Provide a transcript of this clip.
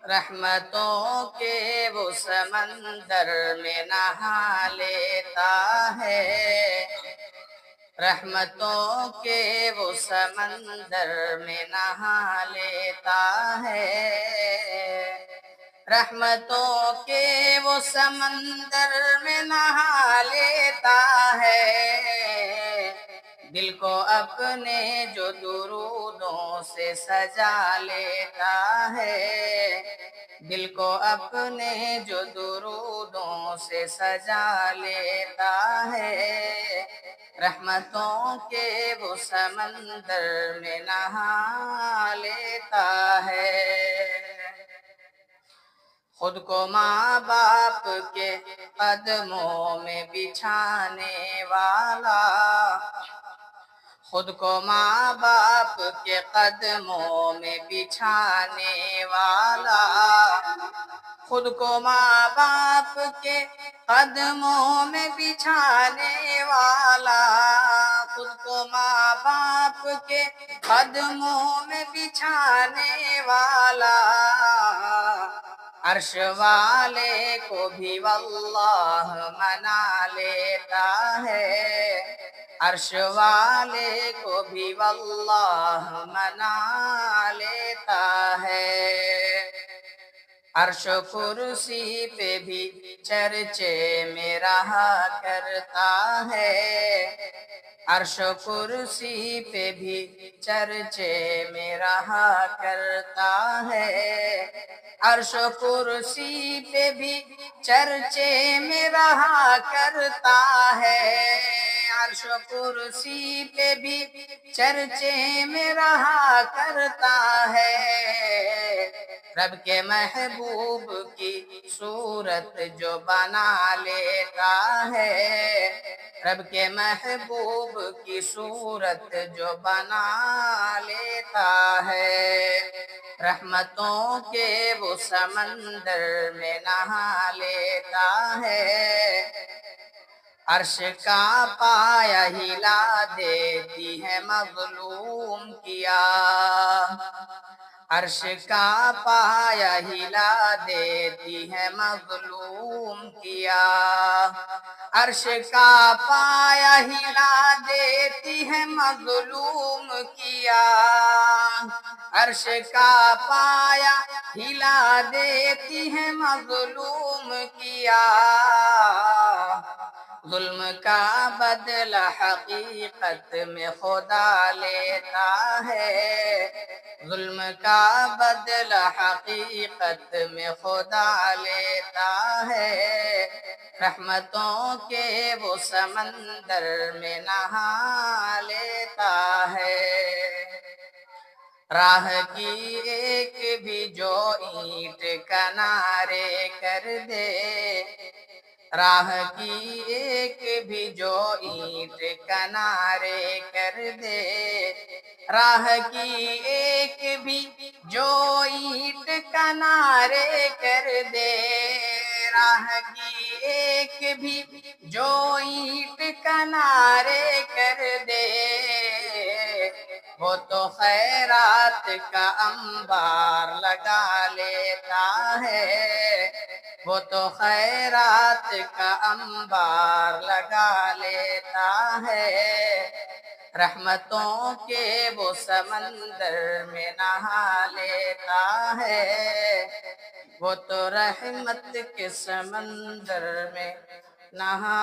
رحمتوں کے وہ سمندر میں نہا لیتا ہے، رحمتوں کے وہ سمندر میں نہا لیتا ہے، رحمتوں کے وہ سمندر میں نہا لیتا ہے، دل کو اپنے جو درودوں سے سجا لیتا ہے، دل کو اپنے جو درودوں سے سجا لیتا ہے، رحمتوں کے وہ سمندر میں نہا لیتا ہے۔ خود کو ماں باپ کے قدموں میں بچھانے والا، خود کو ماں باپ کے قدموں میں بچھانے والا، خود کو ماں باپ کے قدموں میں بچھانے والا، خود کو ماں باپ کے قدموں میں بچھانے والا، عرش والے کو بھی واللہ منا لیتا ہے، عرش والے کو بھی واللہ منا لیتا ہے، عرش و کرسی پہ بھی چرچے میں رہا کرتا ہے، عرش و کرسی پہ بھی چرچے میں رہا کرتا ہے، عرش و کرسی پہ بھی چرچے میں رہا کرتا ہے، عرش و کرسی پہ بھی چرچے میں رہا کرتا ہے، رب کے محبوب کی صورت جو بنا لیتا ہے، رب کے محبوب کی صورت جو بنا لیتا ہے، رحمتوں کے وہ سمندر میں نہا لیتا ہے، عرش کا پایا ہلا دیتی ہے مظلوم کیا، عرش کا پایا ہلا دیتی ہے مظلوم کیا، عرش کا پایا ہلا دیتی ہے مظلوم کیا، عرش کا پایا ہلا دیتی ہے مظلوم کیا، ظلم کا بدلہ حقیقت میں خدا لیتا ہے، ظلم کا بدلہ حقیقت میں خدا لیتا ہے، رحمتوں کے وہ سمندر میں نہا لیتا ہے، راہ کی ایک بھی جو اینٹ کنارے کر دے، راہ کی ایک بھی جو اینٹ کنارے کر دے، راہ کی ایک بھی جو اینٹ کنارے کر دے، راہ کی ایک بھی جو اینٹ کنارے کر دے، وہ تو خیرات کا انبار لگا لیتا ہے، وہ تو خیرات کا انبار لگا لیتا ہے، رحمتوں کے وہ سمندر میں نہا لیتا ہے، وہ تو رحمت کے سمندر میں نہا